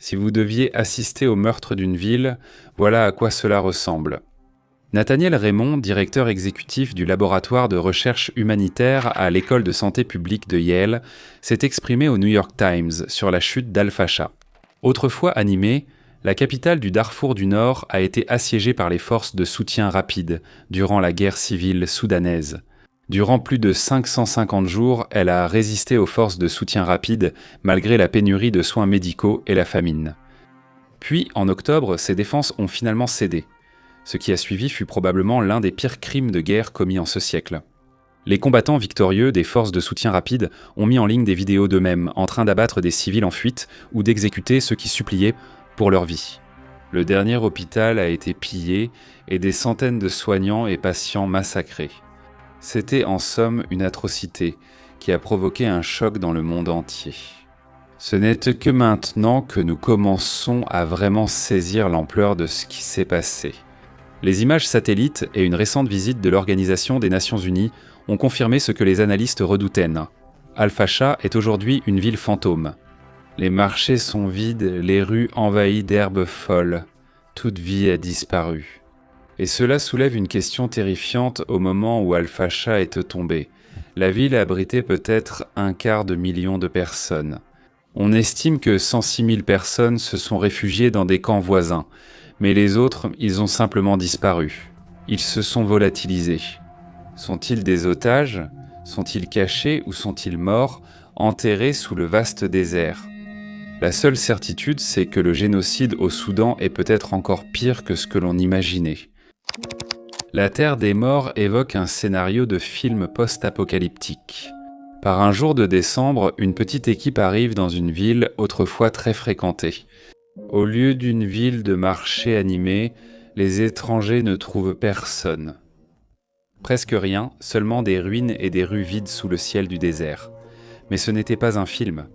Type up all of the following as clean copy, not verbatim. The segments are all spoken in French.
Si vous deviez assister au meurtre d'une ville, voilà à quoi cela ressemble. Nathaniel Raymond, directeur exécutif du laboratoire de recherche humanitaire à l'école de santé publique de Yale, s'est exprimé au New York Times sur la chute d'Al-Fasha. Autrefois animée, la capitale du Darfour du Nord a été assiégée par les forces de soutien rapide durant la guerre civile soudanaise. Durant plus de 550 jours, elle a résisté aux forces de soutien rapide malgré la pénurie de soins médicaux et la famine. Puis, en octobre, ses défenses ont finalement cédé. Ce qui a suivi fut probablement l'un des pires crimes de guerre commis en ce siècle. Les combattants victorieux des forces de soutien rapide ont mis en ligne des vidéos d'eux-mêmes en train d'abattre des civils en fuite ou d'exécuter ceux qui suppliaient pour leur vie. Le dernier hôpital a été pillé et des centaines de soignants et patients massacrés. C'était en somme une atrocité qui a provoqué un choc dans le monde entier. Ce n'est que maintenant que nous commençons à vraiment saisir l'ampleur de ce qui s'est passé. Les images satellites et une récente visite de l'Organisation des Nations Unies ont confirmé ce que les analystes redoutaient. Al-Fasha est aujourd'hui une ville fantôme. Les marchés sont vides, les rues envahies d'herbes folles. Toute vie a disparu. Et cela soulève une question terrifiante au moment où Al-Fasha est tombée. La ville abritait peut-être 250 000 de personnes. On estime que 106 000 personnes se sont réfugiées dans des camps voisins. Mais les autres, ils ont simplement disparu. Ils se sont volatilisés. Sont-ils des otages? Sont-ils cachés ou sont-ils morts, enterrés sous le vaste désert? La seule certitude, c'est que le génocide au Soudan est peut-être encore pire que ce que l'on imaginait. La Terre des Morts évoque un scénario de film post-apocalyptique. Par un jour de décembre, une petite équipe arrive dans une ville autrefois très fréquentée. Au lieu d'une ville de marché animée, les étrangers ne trouvent personne. Presque rien, seulement des ruines et des rues vides sous le ciel du désert. Mais ce n'était pas un film.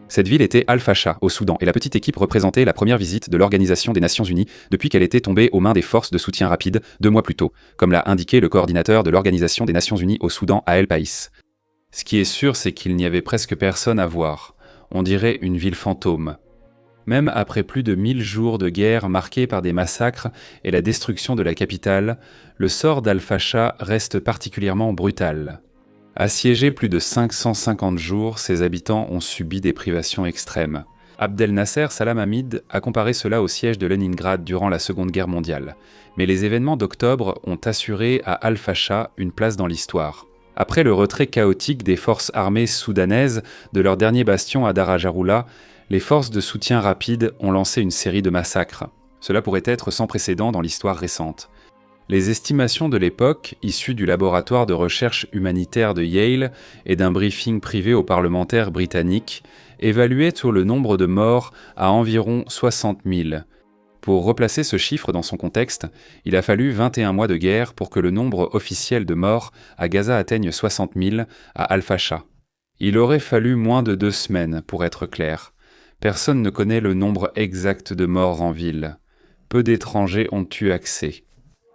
Cette ville était Al-Fasha, au Soudan, et la petite équipe représentait la première visite de l'Organisation des Nations Unies depuis qu'elle était tombée aux mains des forces de soutien rapide 2 mois plus tôt, comme l'a indiqué le coordinateur de l'Organisation des Nations Unies au Soudan à El País. Ce qui est sûr, c'est qu'il n'y avait presque personne à voir. On dirait une ville fantôme. Même après plus de 1000 jours de guerre marqués par des massacres et la destruction de la capitale, le sort d'Al-Fasha reste particulièrement brutal. Assiégé plus de 550 jours, ses habitants ont subi des privations extrêmes. Abdel Nasser Salam Hamid a comparé cela au siège de Leningrad durant la Seconde Guerre mondiale. Mais les événements d'octobre ont assuré à Al-Fasha une place dans l'histoire. Après le retrait chaotique des forces armées soudanaises de leur dernier bastion à Darajaroula, les forces de soutien rapide ont lancé une série de massacres. Cela pourrait être sans précédent dans l'histoire récente. Les estimations de l'époque, issues du laboratoire de recherche humanitaire de Yale et d'un briefing privé aux parlementaires britanniques, évaluaient le nombre de morts à environ 60 000. Pour replacer ce chiffre dans son contexte, il a fallu 21 mois de guerre pour que le nombre officiel de morts à Gaza atteigne 60 000 à Al-Fasha. Il aurait fallu moins de 2 semaines, pour être clair. Personne ne connaît le nombre exact de morts en ville. Peu d'étrangers ont eu accès.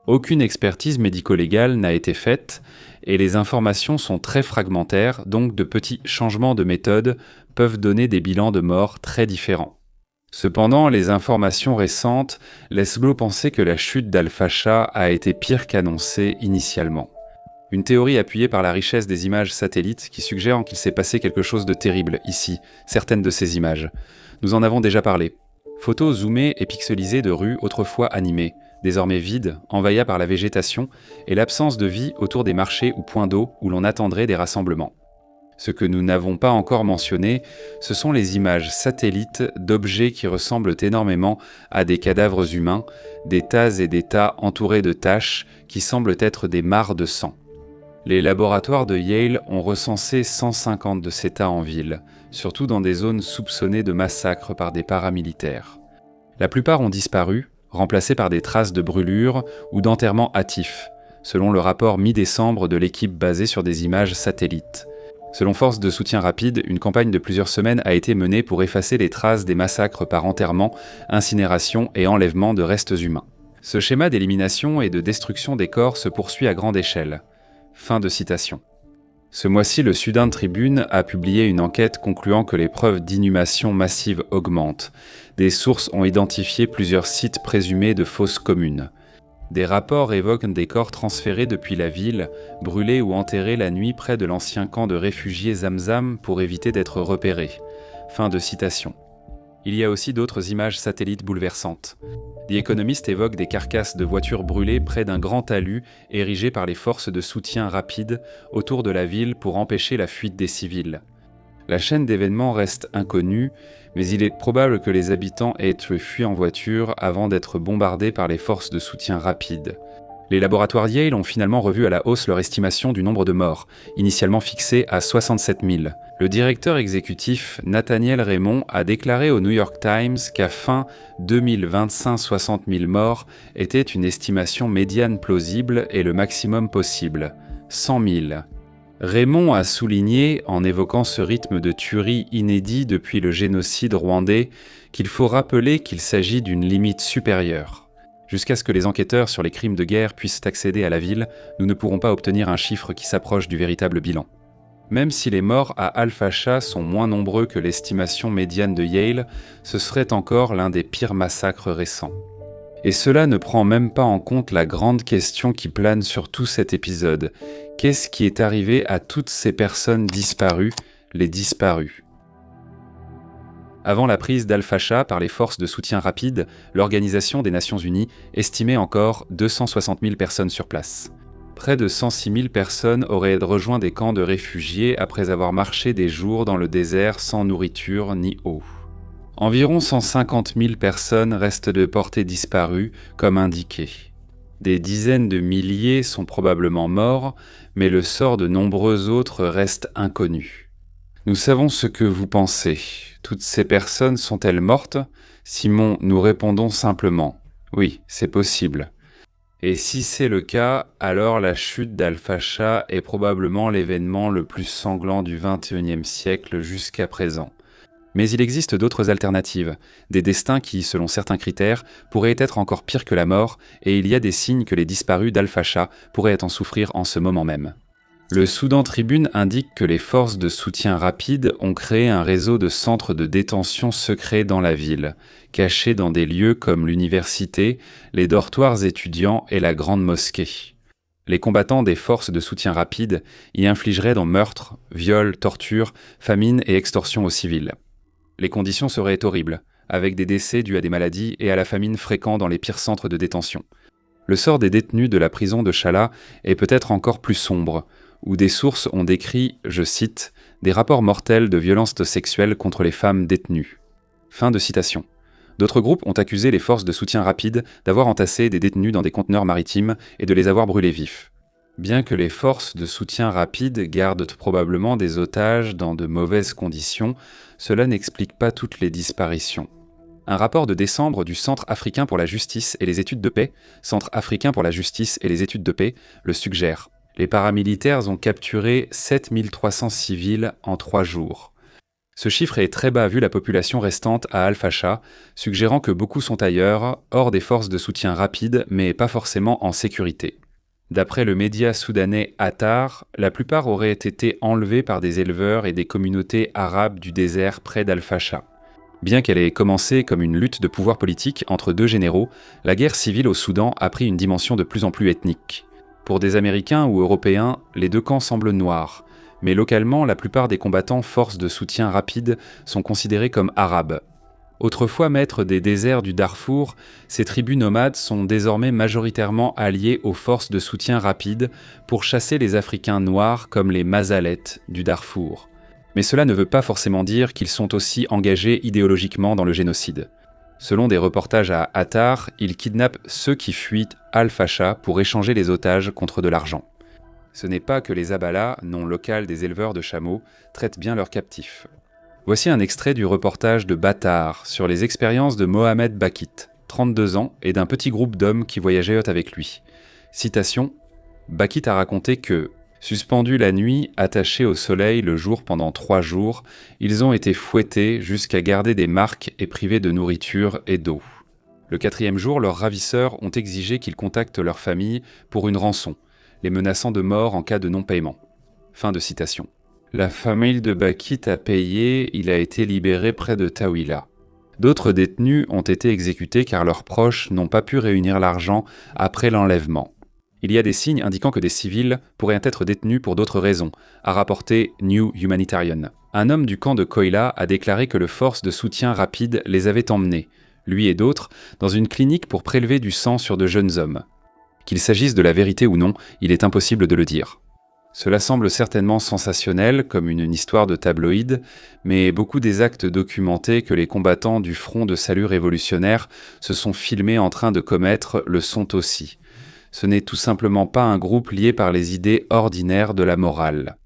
Aucune expertise médico-légale n'a été faite et les informations sont très fragmentaires, donc de petits changements de méthode peuvent donner des bilans de morts très différents. Cependant, les informations récentes laissent penser que la chute d'Al-Fasha a été pire qu'annoncé initialement. Une théorie appuyée par la richesse des images satellites qui suggère qu'il s'est passé quelque chose de terrible ici, certaines de ces images. Nous en avons déjà parlé. Photos zoomées et pixelisées de rues autrefois animées, désormais vides, envahies par la végétation, et l'absence de vie autour des marchés ou points d'eau où l'on attendrait des rassemblements. Ce que nous n'avons pas encore mentionné, ce sont les images satellites d'objets qui ressemblent énormément à des cadavres humains, des tas et des tas entourés de taches qui semblent être des mares de sang. Les laboratoires de Yale ont recensé 150 de ces tas en ville, surtout dans des zones soupçonnées de massacres par des paramilitaires. La plupart ont disparu, remplacés par des traces de brûlures ou d'enterrements hâtifs, selon le rapport mi-décembre de l'équipe basée sur des images satellites. Selon Force de soutien rapide, une campagne de plusieurs semaines a été menée pour effacer les traces des massacres par enterrement, incinération et enlèvement de restes humains. Ce schéma d'élimination et de destruction des corps se poursuit à grande échelle. Fin de citation. Ce mois-ci, le Sudan Tribune a publié une enquête concluant que les preuves d'inhumation massive augmentent. Des sources ont identifié plusieurs sites présumés de fosses communes. Des rapports évoquent des corps transférés depuis la ville, brûlés ou enterrés la nuit près de l'ancien camp de réfugiés Zamzam pour éviter d'être repérés. Fin de citation. Il y a aussi d'autres images satellites bouleversantes. The Economist évoque des carcasses de voitures brûlées près d'un grand talus érigé par les forces de soutien rapide autour de la ville pour empêcher la fuite des civils. La chaîne d'événements reste inconnue, mais il est probable que les habitants aient fui en voiture avant d'être bombardés par les forces de soutien rapide. Les laboratoires Yale ont finalement revu à la hausse leur estimation du nombre de morts, initialement fixée à 67 000. Le directeur exécutif Nathaniel Raymond a déclaré au New York Times qu'à fin 2025, 60 000 morts était une estimation médiane plausible et le maximum possible, 100 000. Raymond a souligné, en évoquant ce rythme de tuerie inédit depuis le génocide rwandais, qu'il faut rappeler qu'il s'agit d'une limite supérieure. Jusqu'à ce que les enquêteurs sur les crimes de guerre puissent accéder à la ville, nous ne pourrons pas obtenir un chiffre qui s'approche du véritable bilan. Même si les morts à Al-Fasha sont moins nombreux que l'estimation médiane de Yale, ce serait encore l'un des pires massacres récents. Et cela ne prend même pas en compte la grande question qui plane sur tout cet épisode. Qu'est-ce qui est arrivé à toutes ces personnes disparues, les disparus ? Avant la prise d'Al-Fasha par les forces de soutien rapide, l'Organisation des Nations Unies estimait encore 260 000 personnes sur place. Près de 106 000 personnes auraient rejoint des camps de réfugiés après avoir marché des jours dans le désert sans nourriture ni eau. Environ 150 000 personnes restent de portée disparues, comme indiqué. Des dizaines de milliers sont probablement morts, mais le sort de nombreux autres reste inconnu. Nous savons ce que vous pensez. Toutes ces personnes sont-elles mortes ? Simon, nous répondons simplement « Oui, c'est possible ». Et si c'est le cas, alors la chute d'Al-Fasha est probablement l'événement le plus sanglant du XXIe siècle jusqu'à présent. Mais il existe d'autres alternatives, des destins qui, selon certains critères, pourraient être encore pires que la mort, et il y a des signes que les disparus d'Al-Fasha pourraient en souffrir en ce moment même. Le Sudan Tribune indique que les forces de soutien rapide ont créé un réseau de centres de détention secrets dans la ville, cachés dans des lieux comme l'université, les dortoirs étudiants et la grande mosquée. Les combattants des forces de soutien rapide y infligeraient dans meurtres, viols, tortures, famine et extorsions aux civils. Les conditions seraient horribles, avec des décès dus à des maladies et à la famine fréquents dans les pires centres de détention. Le sort des détenus de la prison de Shala est peut-être encore plus sombre, où des sources ont décrit, je cite, « des rapports mortels de violences sexuelles contre les femmes détenues ». Fin de citation. D'autres groupes ont accusé les forces de soutien rapide d'avoir entassé des détenus dans des conteneurs maritimes et de les avoir brûlés vifs. Bien que les forces de soutien rapide gardent probablement des otages dans de mauvaises conditions, cela n'explique pas toutes les disparitions. Un rapport de décembre du Centre africain pour la justice et les études de paix, Centre africain pour la justice et les études de paix, le suggère. Les paramilitaires ont capturé 7300 civils en 3 jours. Ce chiffre est très bas vu la population restante à Al-Fasha, suggérant que beaucoup sont ailleurs, hors des forces de soutien rapide, mais pas forcément en sécurité. D'après le média soudanais Attar, la plupart auraient été enlevés par des éleveurs et des communautés arabes du désert près d'Al-Fasha. Bien qu'elle ait commencé comme une lutte de pouvoir politique entre deux généraux, la guerre civile au Soudan a pris une dimension de plus en plus ethnique. Pour des Américains ou Européens, les deux camps semblent noirs, mais localement, la plupart des combattants forces de soutien rapide sont considérés comme arabes. Autrefois maîtres des déserts du Darfour, ces tribus nomades sont désormais majoritairement alliées aux forces de soutien rapide pour chasser les Africains noirs comme les Mazaletes du Darfour. Mais cela ne veut pas forcément dire qu'ils sont aussi engagés idéologiquement dans le génocide. Selon des reportages à Attar, ils kidnappent ceux qui fuient Al-Fasha pour échanger les otages contre de l'argent. Ce n'est pas que les Abala, nom local des éleveurs de chameaux, traitent bien leurs captifs. Voici un extrait du reportage de Batar sur les expériences de Mohamed Bakit, 32 ans, et d'un petit groupe d'hommes qui voyageaient avec lui. Citation, Bakit a raconté que suspendus la nuit, attachés au soleil le jour pendant 3 jours, ils ont été fouettés jusqu'à garder des marques et privés de nourriture et d'eau. Le 4e jour, leurs ravisseurs ont exigé qu'ils contactent leur famille pour une rançon, les menaçant de mort en cas de non-paiement. Fin de citation. La famille de Bakit a payé, il a été libéré près de Tawila. D'autres détenus ont été exécutés car leurs proches n'ont pas pu réunir l'argent après l'enlèvement. Il y a des signes indiquant que des civils pourraient être détenus pour d'autres raisons, a rapporté New Humanitarian. Un homme du camp de Koila a déclaré que le force de soutien rapide les avait emmenés, lui et d'autres, dans une clinique pour prélever du sang sur de jeunes hommes. Qu'il s'agisse de la vérité ou non, il est impossible de le dire. Cela semble certainement sensationnel, comme une histoire de tabloïd, mais beaucoup des actes documentés que les combattants du Front de salut révolutionnaire se sont filmés en train de commettre le sont aussi. Ce n'est tout simplement pas un groupe lié par les idées ordinaires de la morale.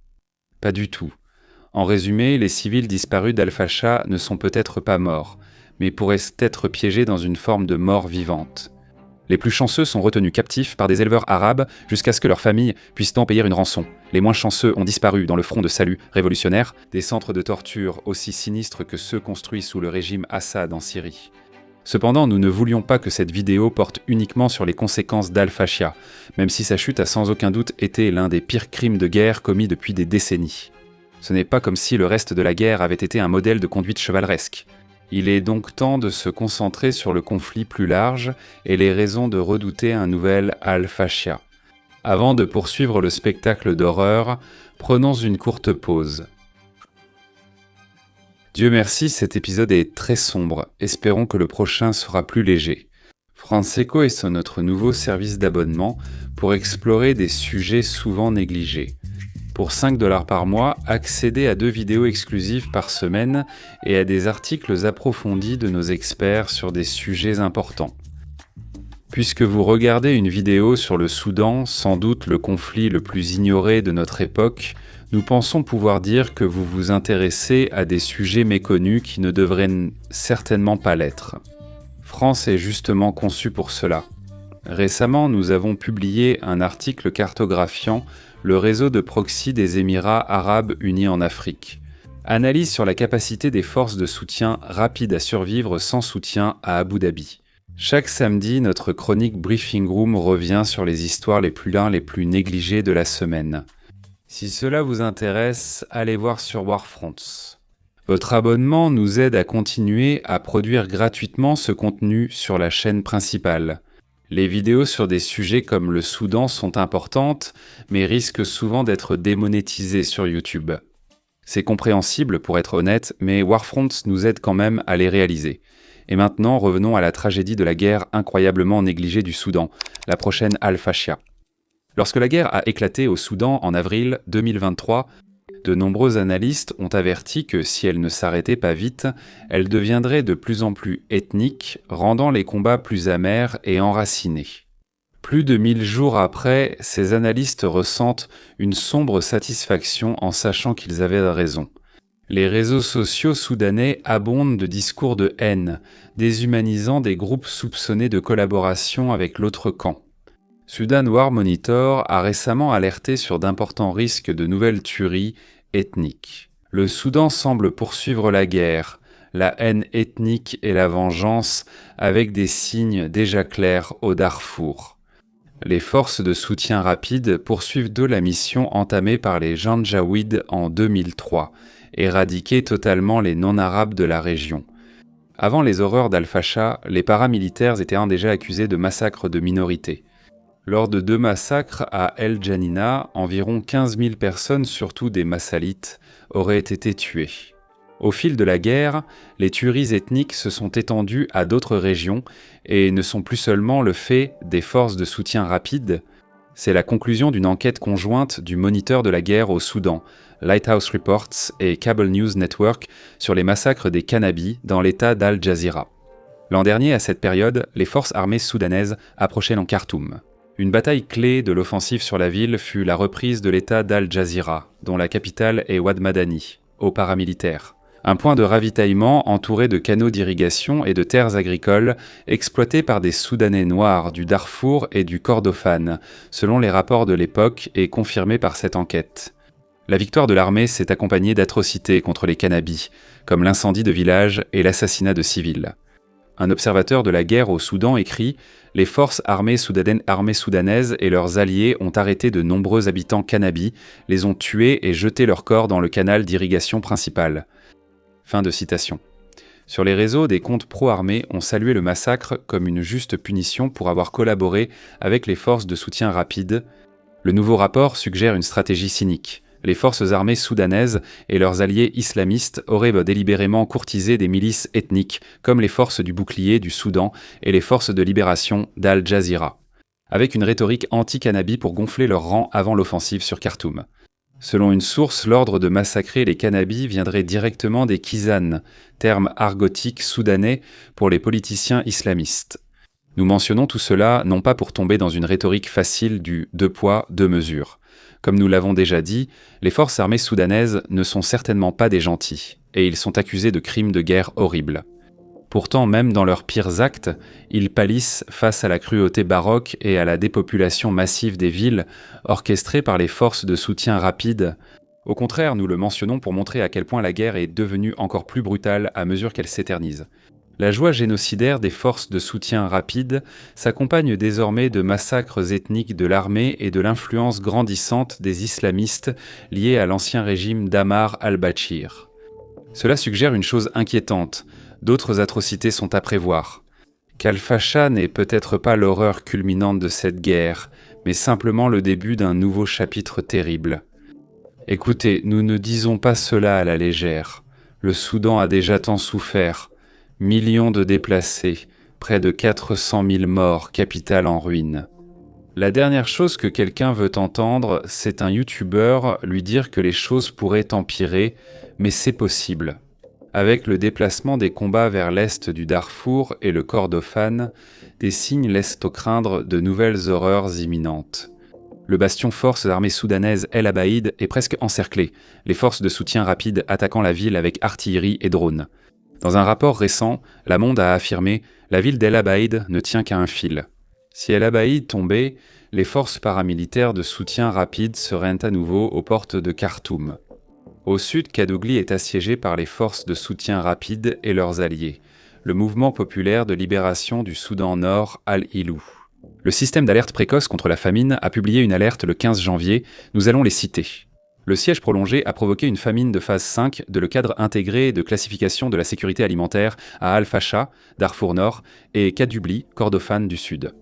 Pas du tout. En résumé, les civils disparus d'Al-Fasha ne sont peut-être pas morts, mais pourraient être piégés dans une forme de mort vivante. Les plus chanceux sont retenus captifs par des éleveurs arabes jusqu'à ce que leurs familles puissent en payer une rançon. Les moins chanceux ont disparu dans le front de salut révolutionnaire, des centres de torture aussi sinistres que ceux construits sous le régime Assad en Syrie. Cependant, nous ne voulions pas que cette vidéo porte uniquement sur les conséquences d'Al-Fasha, même si sa chute a sans aucun doute été l'un des pires crimes de guerre commis depuis des décennies. Ce n'est pas comme si le reste de la guerre avait été un modèle de conduite chevaleresque. Il est donc temps de se concentrer sur le conflit plus large et les raisons de redouter un nouvel Al-Fasha. Avant de poursuivre le spectacle d'horreur, prenons une courte pause. Dieu merci, cet épisode est très sombre. Espérons que le prochain sera plus léger. Franceco est notre nouveau service d'abonnement pour explorer des sujets souvent négligés. Pour 5$ par mois, accédez à 2 vidéos exclusives par semaine et à des articles approfondis de nos experts sur des sujets importants. Puisque vous regardez une vidéo sur le Soudan, sans doute le conflit le plus ignoré de notre époque, nous pensons pouvoir dire que vous vous intéressez à des sujets méconnus qui ne devraient certainement pas l'être. France est justement conçue pour cela. Récemment, nous avons publié un article cartographiant le réseau de proxy des Émirats arabes unis en Afrique. Analyse sur la capacité des forces de soutien rapides à survivre sans soutien à Abu Dhabi. Chaque samedi, notre chronique Briefing Room revient sur les histoires les plus négligées de la semaine. Si cela vous intéresse, allez voir sur Warfronts. Votre abonnement nous aide à continuer à produire gratuitement ce contenu sur la chaîne principale. Les vidéos sur des sujets comme le Soudan sont importantes, mais risquent souvent d'être démonétisées sur YouTube. C'est compréhensible pour être honnête, mais Warfronts nous aide quand même à les réaliser. Et maintenant, revenons à la tragédie de la guerre incroyablement négligée du Soudan, la prochaine Al-Fasha. Lorsque la guerre a éclaté au Soudan en avril 2023, de nombreux analystes ont averti que si elle ne s'arrêtait pas vite, elle deviendrait de plus en plus ethnique, rendant les combats plus amers et enracinés. Plus de 1000 jours après, ces analystes ressentent une sombre satisfaction en sachant qu'ils avaient raison. Les réseaux sociaux soudanais abondent de discours de haine, déshumanisant des groupes soupçonnés de collaboration avec l'autre camp. Sudan War Monitor a récemment alerté sur d'importants risques de nouvelles tueries ethniques. Le Soudan semble poursuivre la guerre, la haine ethnique et la vengeance avec des signes déjà clairs au Darfour. Les forces de soutien rapide poursuivent la mission entamée par les Janjaouides en 2003, éradiquer totalement les non-arabes de la région. Avant les horreurs d'Al-Fasha, les paramilitaires étaient déjà accusés de massacres de minorités. Lors de 2 massacres à El Janina, environ 15 000 personnes, surtout des Massalites, auraient été tuées. Au fil de la guerre, les tueries ethniques se sont étendues à d'autres régions et ne sont plus seulement le fait des forces de soutien rapide. C'est la conclusion d'une enquête conjointe du Moniteur de la guerre au Soudan, Lighthouse Reports et Cable News Network sur les massacres des Kannabis dans l'état d'Al Jazira. L'an dernier, à cette période, les forces armées soudanaises approchaient dans Khartoum. Une bataille clé de l'offensive sur la ville fut la reprise de l'état d'Al Jazira, dont la capitale est Wad Madani, aux paramilitaires. Un point de ravitaillement entouré de canaux d'irrigation et de terres agricoles exploitées par des Soudanais noirs du Darfour et du Kordofan, selon les rapports de l'époque et confirmés par cette enquête. La victoire de l'armée s'est accompagnée d'atrocités contre les Kannabis, comme l'incendie de villages et l'assassinat de civils. Un observateur de la guerre au Soudan écrit « Les forces armées soudanaises et leurs alliés ont arrêté de nombreux habitants Kannabi, les ont tués et jeté leurs corps dans le canal d'irrigation principal. » Fin de citation. Sur les réseaux, des comptes pro-armés ont salué le massacre comme une juste punition pour avoir collaboré avec les forces de soutien rapide. Le nouveau rapport suggère une stratégie cynique. Les forces armées soudanaises et leurs alliés islamistes auraient délibérément courtisé des milices ethniques, comme les forces du bouclier du Soudan et les forces de libération d'Al Jazeera, avec une rhétorique anti-Kannabi pour gonfler leurs rangs avant l'offensive sur Khartoum. Selon une source, l'ordre de massacrer les Kannabis viendrait directement des Kizan, terme argotique soudanais pour les politiciens islamistes. Nous mentionnons tout cela non pas pour tomber dans une rhétorique facile du « deux poids, deux mesures ». Comme nous l'avons déjà dit, les forces armées soudanaises ne sont certainement pas des gentils, et ils sont accusés de crimes de guerre horribles. Pourtant, même dans leurs pires actes, ils pâlissent face à la cruauté baroque et à la dépopulation massive des villes, orchestrée par les forces de soutien rapide. Au contraire, nous le mentionnons pour montrer à quel point la guerre est devenue encore plus brutale à mesure qu'elle s'éternise. La joie génocidaire des forces de soutien rapide s'accompagne désormais de massacres ethniques de l'armée et de l'influence grandissante des islamistes liés à l'ancien régime d'Ammar al-Bachir. Cela suggère une chose inquiétante, d'autres atrocités sont à prévoir. Qu'Al-Fasha n'est peut-être pas l'horreur culminante de cette guerre, mais simplement le début d'un nouveau chapitre terrible. Écoutez, nous ne disons pas cela à la légère. Le Soudan a déjà tant souffert. Millions de déplacés, près de 400 000 morts, capitale en ruine. La dernière chose que quelqu'un veut entendre, c'est un youtubeur lui dire que les choses pourraient empirer, mais c'est possible. Avec le déplacement des combats vers l'est du Darfour et le Kordofan, des signes laissent au craindre de nouvelles horreurs imminentes. Le bastion forces armées soudanaises El Abaïd est presque encerclé, les forces de soutien rapide attaquant la ville avec artillerie et drones. Dans un rapport récent, La Monde a affirmé « La ville d'El Abaïd ne tient qu'à un fil ». Si El Abaïd tombait, les forces paramilitaires de soutien rapide seraient à nouveau aux portes de Khartoum. Au sud, Kadougli est assiégé par les forces de soutien rapide et leurs alliés, le mouvement populaire de libération du Soudan Nord Al-Hilou. Le système d'alerte précoce contre la famine a publié une alerte le 15 janvier, nous allons les citer. Le siège prolongé a provoqué une famine de phase 5 de le cadre intégré de classification de la sécurité alimentaire à Al-Fasha, Darfour Nord, et Kadubli, Kordofan du Sud.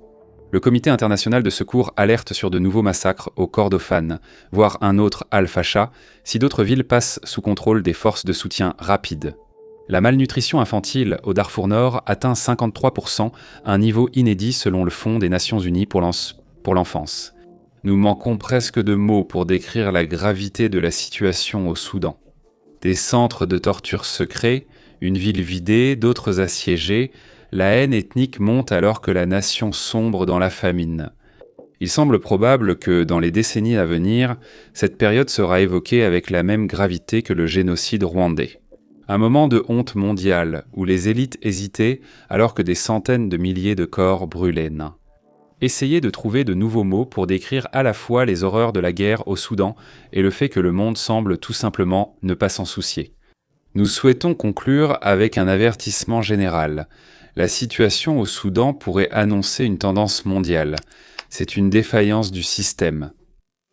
Le comité international de secours alerte sur de nouveaux massacres au Kordofan, voire un autre Al-Fasha, si d'autres villes passent sous contrôle des forces de soutien rapide. La malnutrition infantile au Darfour Nord atteint 53%, un niveau inédit selon le Fonds des Nations Unies pour l'enfance. Nous manquons presque de mots pour décrire la gravité de la situation au Soudan. Des centres de torture secrets, une ville vidée, d'autres assiégés, la haine ethnique monte alors que la nation sombre dans la famine. Il semble probable que, dans les décennies à venir, cette période sera évoquée avec la même gravité que le génocide rwandais. Un moment de honte mondiale, où les élites hésitaient alors que des centaines de milliers de corps brûlaient. Essayez de trouver de nouveaux mots pour décrire à la fois les horreurs de la guerre au Soudan et le fait que le monde semble tout simplement ne pas s'en soucier. Nous souhaitons conclure avec un avertissement général. La situation au Soudan pourrait annoncer une tendance mondiale. C'est une défaillance du système.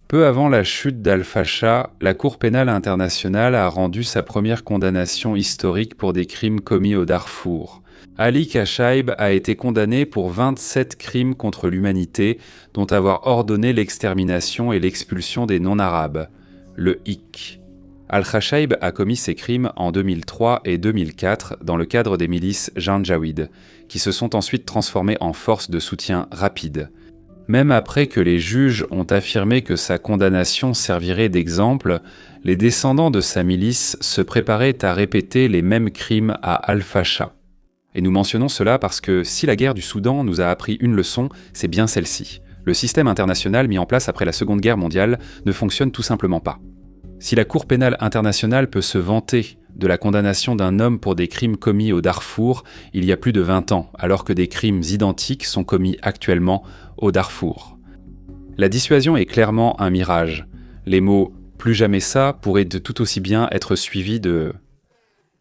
Peu avant la chute d'Al-Fasha, la Cour pénale internationale a rendu sa première condamnation historique pour des crimes commis au Darfour. Ali Kashaib a été condamné pour 27 crimes contre l'humanité, dont avoir ordonné l'extermination et l'expulsion des non-arabes, le hic. Al-Khashaib a commis ces crimes en 2003 et 2004 dans le cadre des milices Janjaweed, qui se sont ensuite transformées en forces de soutien rapide. Même après que les juges ont affirmé que sa condamnation servirait d'exemple, les descendants de sa milice se préparaient à répéter les mêmes crimes à Al-Fasha. Et nous mentionnons cela parce que si la guerre du Soudan nous a appris une leçon, c'est bien celle-ci. Le système international mis en place après la Seconde Guerre mondiale ne fonctionne tout simplement pas. Si la Cour pénale internationale peut se vanter de la condamnation d'un homme pour des crimes commis au Darfour il y a plus de 20 ans, alors que des crimes identiques sont commis actuellement au Darfour. La dissuasion est clairement un mirage. Les mots « plus jamais ça » pourraient tout aussi bien être suivis de...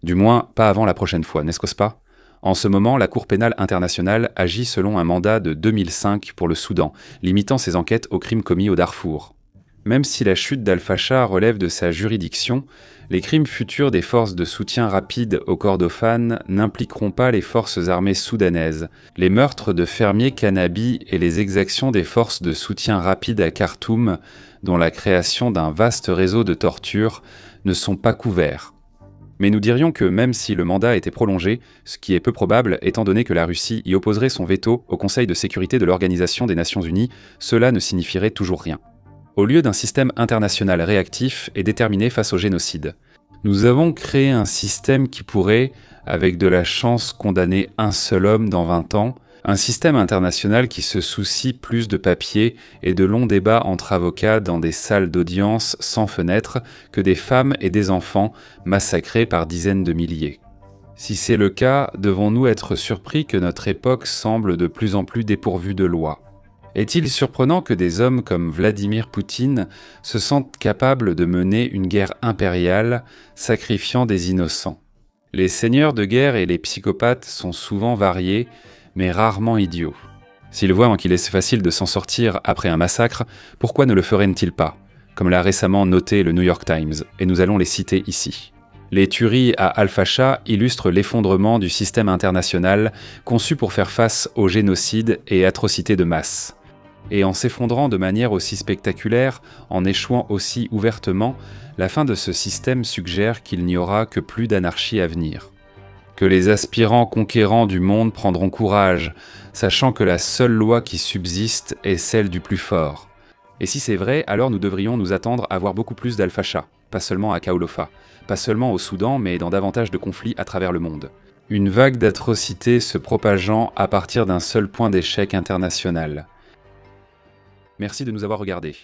Du moins, pas avant la prochaine fois, n'est-ce pas ? En ce moment, la Cour pénale internationale agit selon un mandat de 2005 pour le Soudan, limitant ses enquêtes aux crimes commis au Darfour. Même si la chute d'Al-Facha relève de sa juridiction, les crimes futurs des forces de soutien rapide au Kordofan n'impliqueront pas les forces armées soudanaises. Les meurtres de fermiers Kannabi et les exactions des forces de soutien rapide à Khartoum, dont la création d'un vaste réseau de torture, ne sont pas couverts. Mais nous dirions que même si le mandat était prolongé, ce qui est peu probable étant donné que la Russie y opposerait son veto au Conseil de sécurité de l'Organisation des Nations Unies, cela ne signifierait toujours rien. Au lieu d'un système international réactif et déterminé face au génocide, nous avons créé un système qui pourrait, avec de la chance, condamner un seul homme dans 20 ans, un système international qui se soucie plus de papier et de longs débats entre avocats dans des salles d'audience sans fenêtres que des femmes et des enfants massacrés par dizaines de milliers. Si c'est le cas, devons-nous être surpris que notre époque semble de plus en plus dépourvue de lois ? Est-il surprenant que des hommes comme Vladimir Poutine se sentent capables de mener une guerre impériale, sacrifiant des innocents ? Les seigneurs de guerre et les psychopathes sont souvent variés, mais rarement idiots. S'ils voient qu'il est facile de s'en sortir après un massacre, pourquoi ne le feraient-ils pas ? Comme l'a récemment noté le New York Times, et nous allons les citer ici. Les tueries à Al-Facha illustrent l'effondrement du système international conçu pour faire face aux génocides et atrocités de masse. Et en s'effondrant de manière aussi spectaculaire, en échouant aussi ouvertement, la fin de ce système suggère qu'il n'y aura que plus d'anarchie à venir. Que les aspirants conquérants du monde prendront courage, sachant que la seule loi qui subsiste est celle du plus fort. Et si c'est vrai, alors nous devrions nous attendre à voir beaucoup plus d'Al-Facha, pas seulement à Kaolofa, pas seulement au Soudan, mais dans davantage de conflits à travers le monde. Une vague d'atrocités se propageant à partir d'un seul point d'échec international. Merci de nous avoir regardés.